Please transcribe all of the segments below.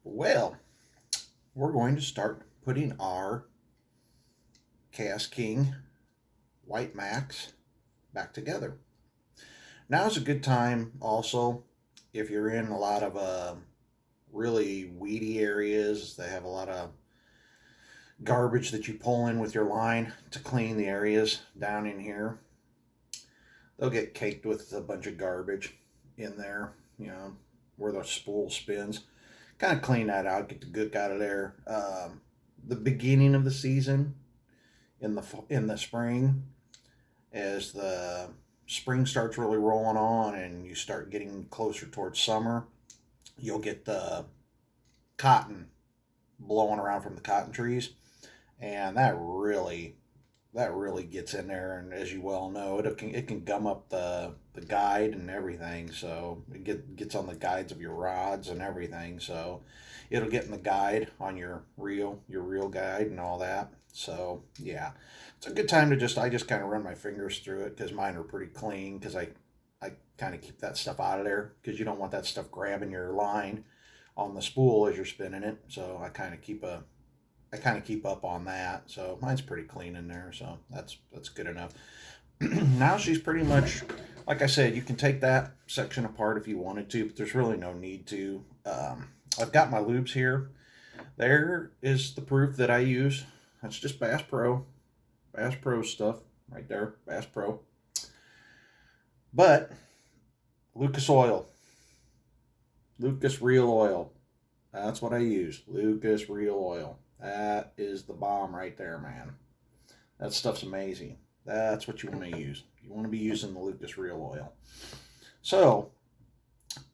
Well, we're going to start putting our KastKing WhiteMax back together. Now's a good time also if you're in a lot of really weedy areas that have a lot of garbage that you pull in with your line to clean the areas down in here. They'll get caked with a bunch of garbage in there, where the spool spins. Kind of clean that out, get the gook out of there. The beginning of the season, in the spring, as the spring starts really rolling on and you start getting closer towards summer, you'll get the cotton blowing around from the cotton trees, and that really gets in there. And as you well know, it can gum up the guide and everything, so it gets on the guides of your rods and everything, so it'll get in the guide on your reel guide and all that. So yeah, it's a good time to I just kind of run my fingers through it because mine are pretty clean, because I kind of keep that stuff out of there because you don't want that stuff grabbing your line on the spool as you're spinning it. So I kind of keep up on that. So mine's pretty clean in there, so that's good enough. Now she's pretty much, like I said, you can take that section apart if you wanted to, but there's really no need to. I've got my lubes here. There is the proof that I use. That's just Bass Pro stuff right there, Bass Pro. But Lucas Reel oil. That's what I use. Lucas Reel oil. That is the bomb right there, man. That stuff's amazing. That's what you want to use. You want to be using the Lucas Reel oil. So,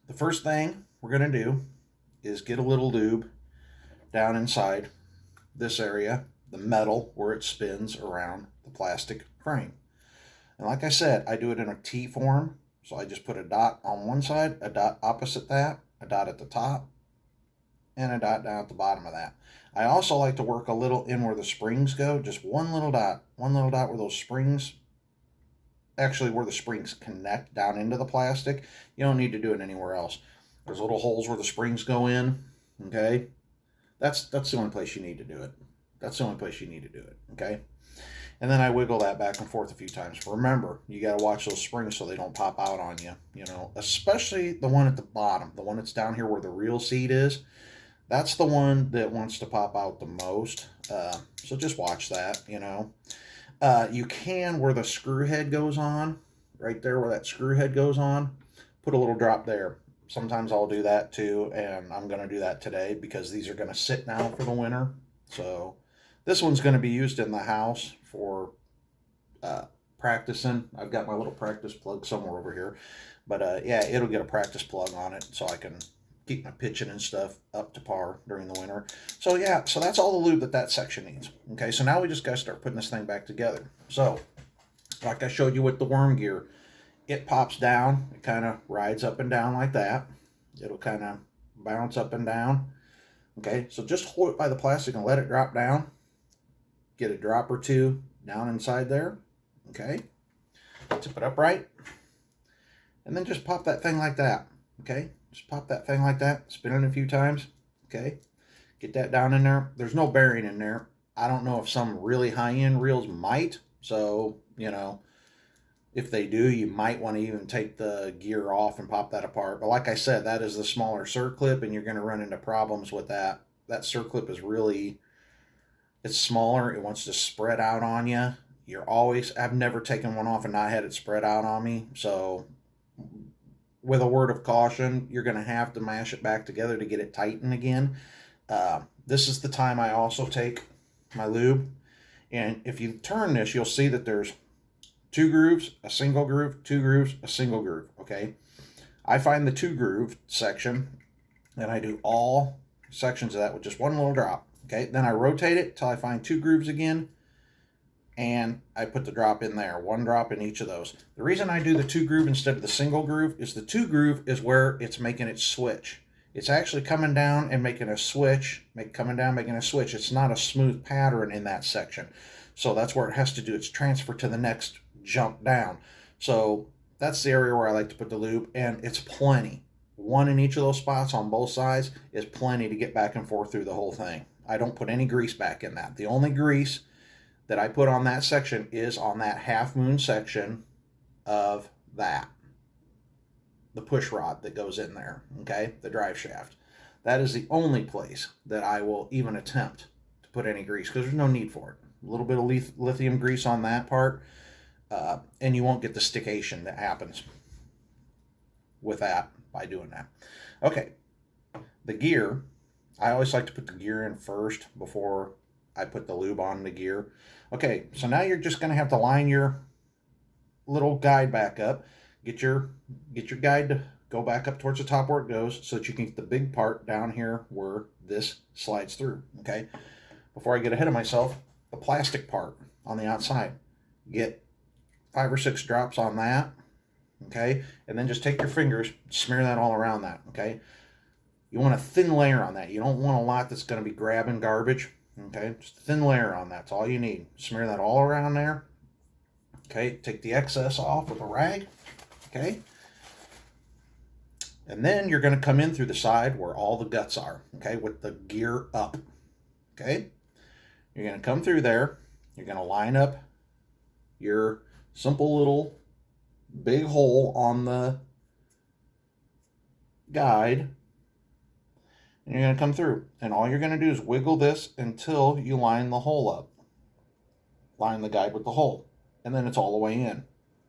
the first thing we're going to do is get a little lube down inside this area, the metal where it spins around the plastic frame. And like I said, I do it in a T form. So I just put a dot on one side, a dot opposite that, a dot at the top, and a dot down at the bottom of that. I also like to work a little in where the springs go, just one little dot where those springs, actually where the springs connect down into the plastic. You don't need to do it anywhere else. There's little holes where the springs go in, okay? That's the only place you need to do it. That's the only place you need to do it, okay? And then I wiggle that back and forth a few times. Remember, you got to watch those springs so they don't pop out on you, especially the one at the bottom, the one that's down here where the reel seat is. That's the one that wants to pop out the most. So just watch that, You can, where the screw head goes on, right there where that screw head goes on, put a little drop there. Sometimes I'll do that too, and I'm going to do that today because these are going to sit now for the winter. So this one's going to be used in the house for practicing. I've got my little practice plug somewhere over here. But yeah, it'll get a practice plug on it so I can keep my pitching and stuff up to par during the winter. So yeah, so that's all the lube that section needs. Okay, so now we just got to start putting this thing back together. So, like I showed you with the worm gear, it pops down. It kind of rides up and down like that. It'll kind of bounce up and down. Okay, so just hold it by the plastic and let it drop down. Get a drop or two down inside there. Okay, tip it upright. And then just pop that thing like that. Okay, just pop that thing like that. Spin it a few times. Okay, get that down in there. There's no bearing in there. I don't know if some really high-end reels might. So, if they do, you might want to even take the gear off and pop that apart. But like I said, that is the smaller circlip, and you're going to run into problems with that. That circlip is it's smaller. It wants to spread out on you. I've never taken one off and not had it spread out on me. So with a word of caution, you're going to have to mash it back together to get it tightened again. This is the time I also take my lube. And if you turn this, you'll see that there's 2 grooves, a single groove, 2 grooves, a single groove, okay? I find the 2 groove section, and I do all sections of that with just one little drop, okay? Then I rotate it till I find 2 grooves again, and I put the drop in there, 1 drop in each of those. The reason I do the 2 groove instead of the single groove is the 2 groove is where it's making it switch. It's actually coming down and making a switch, coming down, making a switch. It's not a smooth pattern in that section. So that's where it has to do its transfer to the next jump down. So that's the area where I like to put the lube, and it's plenty. one in each of those spots on both sides is plenty to get back and forth through the whole thing. I don't put any grease back in that. The only grease that I put on that section is on that half moon section of that, the push rod that goes in there, okay, the drive shaft. That is the only place that I will even attempt to put any grease, because there's no need for it. A little bit of lithium grease on that part, and you won't get the stickation that happens with that by doing that. Okay, the gear, I always like to put the gear in first before I put the lube on the gear. Okay, so now you're just going to have to line your little guide back up. Get your guide to go back up towards the top where it goes, so that you can get the big part down here where this slides through. Okay, before I get ahead of myself, the plastic part on the outside, get 5 or 6 drops on that. Okay, and then just take your fingers, smear that all around that. Okay, you want a thin layer on that. You don't want a lot that's going to be grabbing garbage. Okay, just a thin layer on that. That's all you need. Smear that all around there. Okay, take the excess off with a rag. Okay, and then you're going to come in through the side where all the guts are. Okay, with the gear up. Okay, you're going to come through there. You're going to line up your simple little big hole on the guide, and you're going to come through, and all you're going to do is wiggle this until you line the hole up. Line the guide with the hole, and then it's all the way in.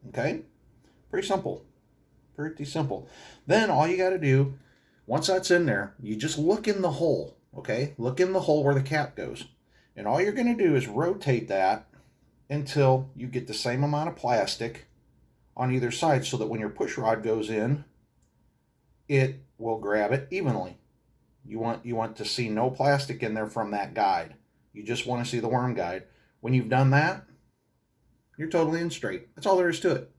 Okay, pretty simple, pretty simple. Then all you got to do, once that's in there, you just look in the hole. Okay, look in the hole where the cap goes, and all you're going to do is rotate that until you get the same amount of plastic on either side, so that when your push rod goes in, it will grab it evenly. You want to see no plastic in there from that guide. You just want to see the worm guide. When you've done that, you're totally in straight. That's all there is to it.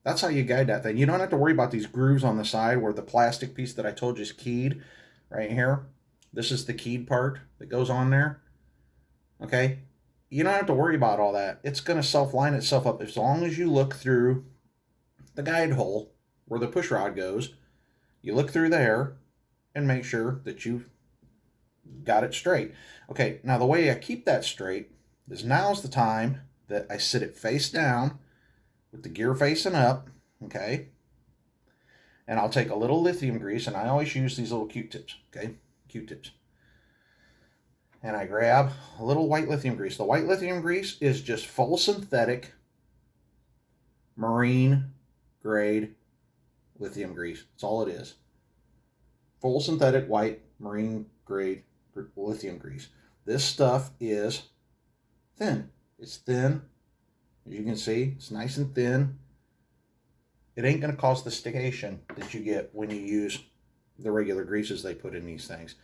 That's how you guide that thing. You don't have to worry about these grooves on the side where the plastic piece that I told you is keyed right here. This is the keyed part that goes on there. Okay? You don't have to worry about all that. It's going to self-line itself up as long as you look through the guide hole where the push rod goes. You look through there and make sure that you've got it straight. Okay, now the way I keep that straight is, now's the time that I sit it face down with the gear facing up. Okay, and I'll take a little lithium grease, and I always use these little Q-tips. Okay, Q-tips. And I grab a little white lithium grease. The white lithium grease is just full synthetic marine grade lithium grease. That's all it is. Full synthetic white marine grade lithium grease. This stuff is thin. It's thin. As you can see, it's nice and thin. It ain't going to cause the stickation that you get when you use the regular greases they put in these things.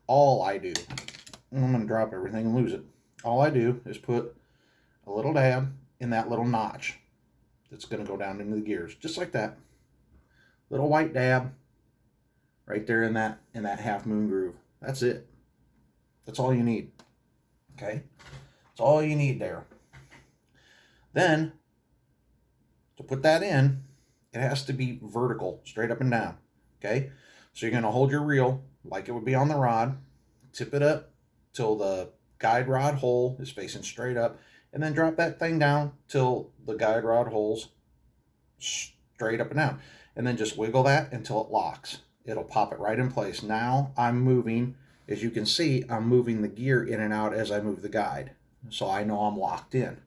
All I do, I'm going to drop everything and lose it. All I do is put a little dab in that little notch that's going to go down into the gears, just like that. Little white dab right there in that half moon groove. That's it. That's all you need. Okay? That's all you need there. Then, to put that in, it has to be vertical, straight up and down. Okay? So you're going to hold your reel like it would be on the rod, tip it up till the guide rod hole is facing straight up, and then drop that thing down till the guide rod hole's straight up and down. And then just wiggle that until it locks. It'll pop it right in place. Now I'm moving, as you can see, I'm moving the gear in and out as I move the guide. So I know I'm locked in.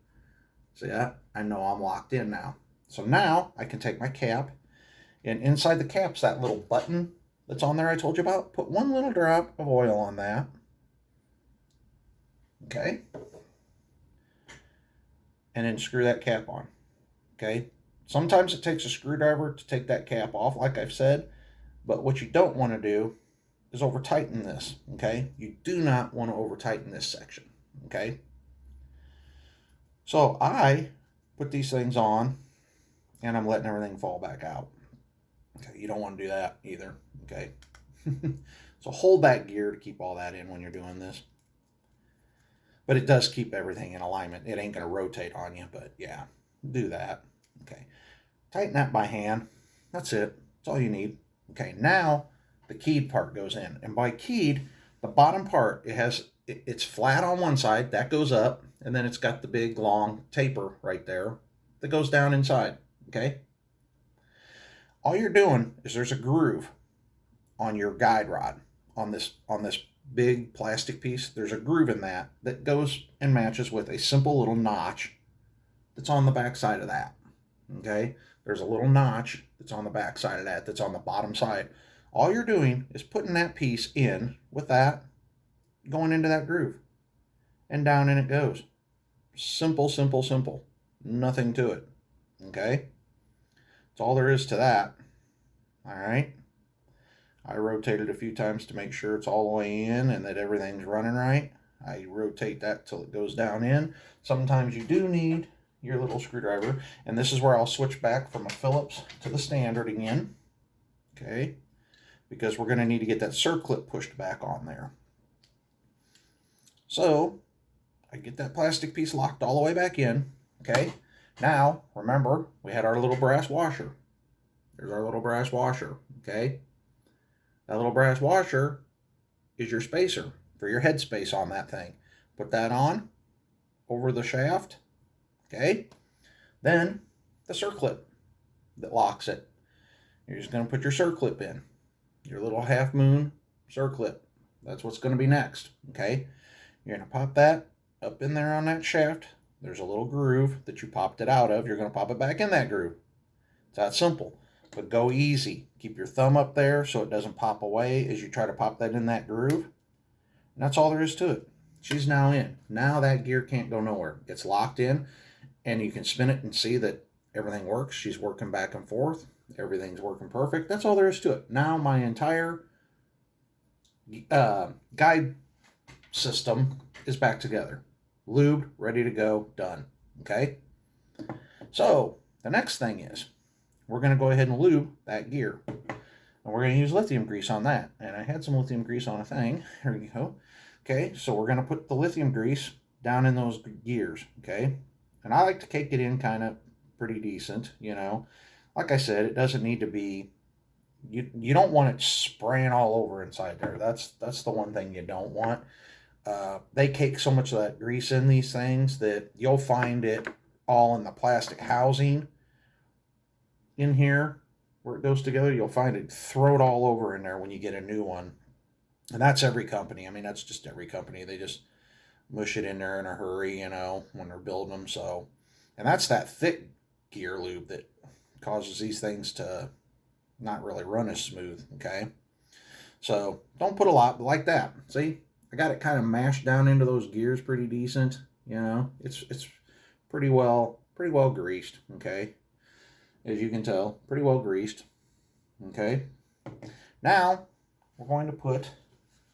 See that? I know I'm locked in now. So now I can take my cap, and inside the cap's that little button that's on there I told you about. Put one little drop of oil on that. Okay? And then screw that cap on. Okay? Sometimes it takes a screwdriver to take that cap off, like I've said. But what you don't want to do is over tighten this. Okay? You do not want to over tighten this section. Okay? So I put these things on, and I'm letting everything fall back out. Okay, you don't want to do that either. Okay, so hold that gear to keep all that in when you're doing this. But it does keep everything in alignment. It ain't going to rotate on you, but yeah, do that. Okay, tighten that by hand. That's it. That's all you need. Okay, now the keyed part goes in. And by keyed, the bottom part, it's flat on one side, that goes up, and then it's got the big long taper right there that goes down inside, okay? All you're doing is there's a groove on your guide rod on this big plastic piece. There's a groove in that goes and matches with a simple little notch that's on the back side of that, okay? There's a little notch that's on the back side of that that's on the bottom side. All you're doing is putting that piece in with that, going into that groove, and down in it goes. Simple, simple, simple. Nothing to it, okay? That's all there is to that, all right? I rotate it a few times to make sure it's all the way in and that everything's running right. I rotate that till it goes down in. Sometimes you do need your little screwdriver, and this is where I'll switch back from a Phillips to the standard again, okay, because we're going to need to get that circlip pushed back on there. So I get that plastic piece locked all the way back in, okay. Now remember, we had our little brass washer. There's our little brass washer, okay. That little brass washer is your spacer for your head space on that thing. Put that on over the shaft, okay? Then the circlip that locks it. You're just going to put your circlip in. Your little half moon circlip. That's what's going to be next, okay? You're going to pop that up in there on that shaft. There's a little groove that you popped it out of. You're going to pop it back in that groove. It's that simple. But go easy. Keep your thumb up there so it doesn't pop away as you try to pop that in that groove. And that's all there is to it. She's now in. Now that gear can't go nowhere. It's locked in, and you can spin it and see that everything works. She's working back and forth. Everything's working perfect. That's all there is to it. Now my entire guide system is back together. Lube, ready to go, done. Okay? So the next thing is we're going to go ahead and lube that gear. And we're going to use lithium grease on that. And I had some lithium grease on a thing. Here you go. Okay, so we're going to put the lithium grease down in those gears, okay? And I like to cake it in kind of pretty decent, you know. Like I said, it doesn't need to be, you don't want it spraying all over inside there. That's the one thing you don't want. They cake so much of that grease in these things that you'll find it all in the plastic housing in here where it goes together. You'll find it, throw it all over in there when you get a new one. And that's every company. I mean, that's just every company. They just mush it in there in a hurry, you know, when they're building them. So, and that's that thick gear lube that causes these things to not really run as smooth, okay? So don't put a lot, but like that. See, I got it kind of mashed down into those gears pretty decent, you know. It's pretty well greased, okay? As you can tell, pretty well greased, okay? Now we're going to put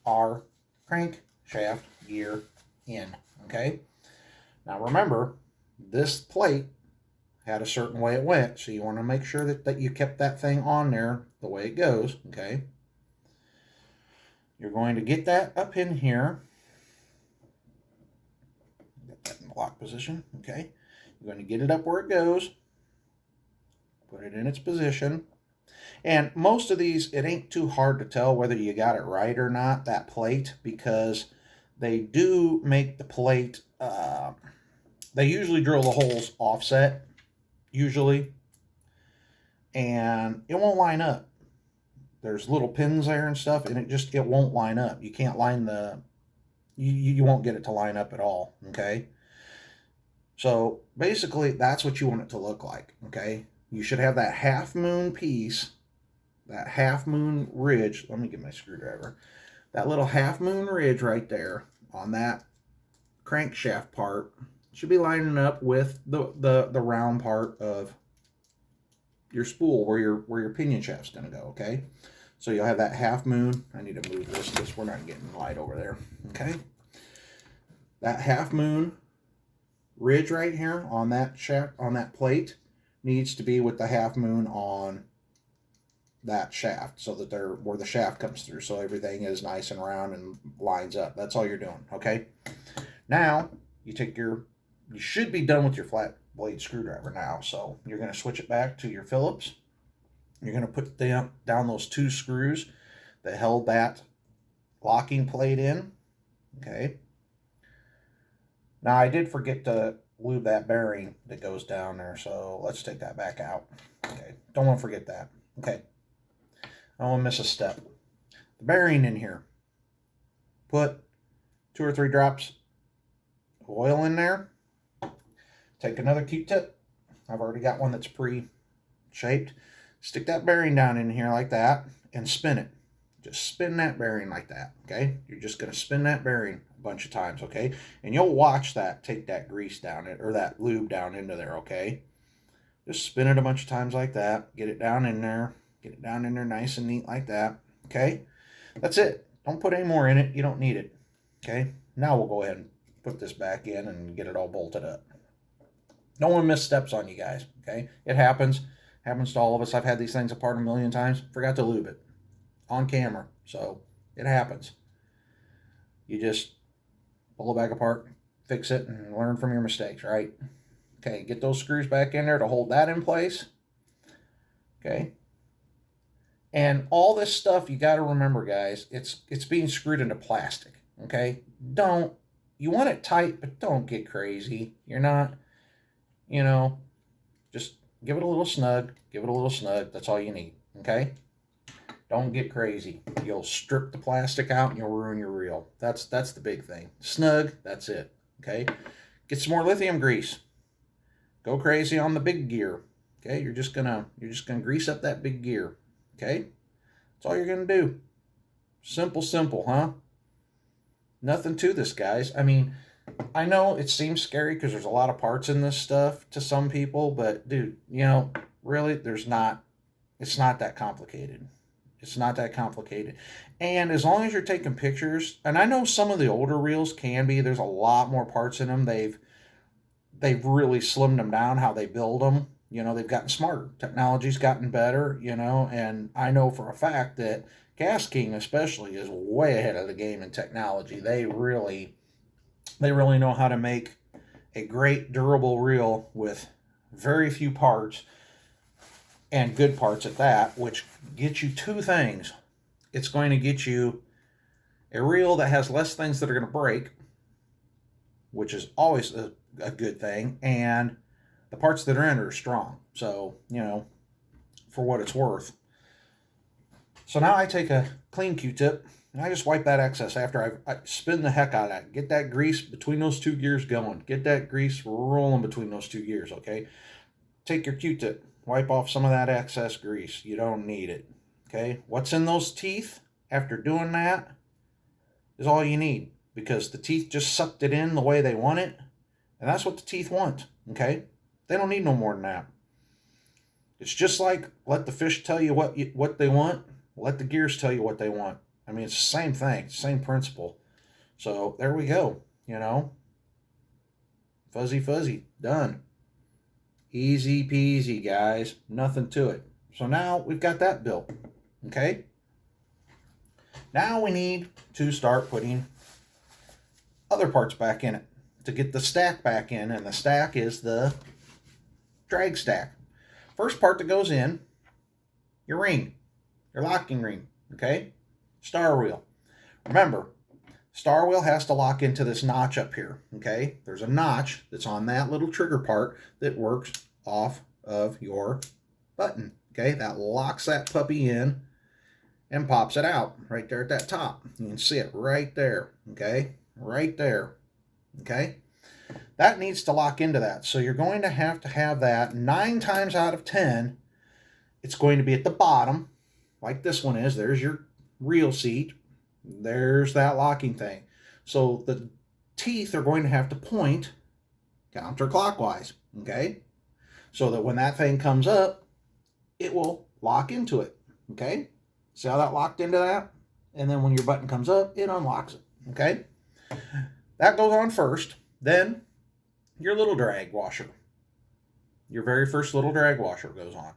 our crankshaft gear in, okay? Now remember, this plate had a certain way it went, so you want to make sure that you kept that thing on there the way it goes, okay? You're going to get that up in here. Get that in the lock position, okay? You're going to get it up where it goes. Put it in its position. And most of these, it ain't too hard to tell whether you got it right or not, that plate, because they do make the plate, they usually drill the holes offset, usually, and it won't line up. There's little pins there and stuff, and it won't line up. You can't line you won't get it to line up at all, okay? So basically, that's what you want it to look like, okay? You should have that half moon piece, that half moon ridge. Let me get my screwdriver. That little half moon ridge right there on that crankshaft part should be lining up with the round part of your spool where your pinion shaft's going to go, okay? So you'll have that half moon. I need to move this. We're not getting light over there, okay? That half moon ridge right here on that shaft, on that plate, needs to be with the half moon on that shaft, so that they're where the shaft comes through, so everything is nice and round and lines up. That's all you're doing, okay? Now you should be done with your flat blade screwdriver now. So you're going to switch it back to your Phillips. You're going to put down those two screws that held that locking plate in. Okay. Now I did forget to lube that bearing that goes down there, so let's take that back out. Okay, don't want to forget that. Okay, I don't want to miss a step. The bearing in here. Put 2 or 3 drops of oil in there. Take another Q-tip. I've already got one that's pre-shaped. Stick that bearing down in here like that and spin it. Just spin that bearing like that, okay? You're just going to spin that bearing a bunch of times, okay? And you'll watch that take that grease down it, or that lube down into there, okay? Just spin it a bunch of times like that. Get it down in there. Get it down in there nice and neat like that, okay? That's it. Don't put any more in it. You don't need it, okay? Now we'll go ahead and put this back in and get it all bolted up. Don't want to miss steps on you guys, okay? It happens. Happens to all of us. I've had these things apart a million times. Forgot to lube it on camera, so it happens. You just pull it back apart, fix it, and learn from your mistakes, right? Okay, get those screws back in there to hold that in place. Okay. And all this stuff, you got to remember, guys, it's being screwed into plastic, okay? You want it tight, but don't get crazy. You're not, just give it a little snug. Give it a little snug. That's all you need, okay? Don't get crazy. You'll strip the plastic out and you'll ruin your reel. That's the big thing. Snug, that's it. Okay? Get some more lithium grease. Go crazy on the big gear. Okay? You're just gonna grease up that big gear. Okay? That's all you're gonna do. Simple, huh? Nothing to this, guys. I mean, I know it seems scary because there's a lot of parts in this stuff to some people, but dude, really, it's not that complicated. It's not that complicated. And as long as you're taking pictures, and I know some of the older reels can be, there's a lot more parts in them. They've really slimmed them down how they build them. They've gotten smarter. Technology's gotten better, and I know for a fact that KastKing especially is way ahead of the game in technology. They really know how to make a great durable reel with very few parts, and good parts at that, which gets you 2 things. It's going to get you a reel that has less things that are going to break, which is always a good thing, and the parts that are in it are strong. So, for what it's worth. So now I take a clean Q-tip, and I just wipe that excess after I spin the heck out of that. Get that grease between those 2 gears going. Get that grease rolling between those 2 gears, okay? Take your Q-tip. Wipe off some of that excess grease. You don't need it. Okay? What's in those teeth after doing that is all you need, because the teeth just sucked it in the way they want it, and that's what the teeth want. Okay? They don't need no more than that. It's just like let the fish tell you what they want. Let the gears tell you what they want. I mean, it's the same thing, same principle. So there we go. Fuzzy, done. Easy peasy, guys. Nothing to it. So now we've got that built. Okay? Now we need to start putting other parts back in it to get the stack back in, and the stack is the drag stack. First part that goes in, your ring, your locking ring. Okay? Star wheel. Remember, star wheel has to lock into this notch up here, okay? There's a notch that's on that little trigger part that works off of your button, okay? That locks that puppy in and pops it out right there at that top. You can see it right there, okay? Right there, okay? That needs to lock into that. So you're going to have that 9 times out of 10. It's going to be at the bottom, like this one is. There's your reel seat. There's that locking thing. So the teeth are going to have to point counterclockwise, okay? So that when that thing comes up, it will lock into it, okay? See how that locked into that? And then when your button comes up, it unlocks it, okay? That goes on first. Then your little drag washer. Your very first little drag washer goes on.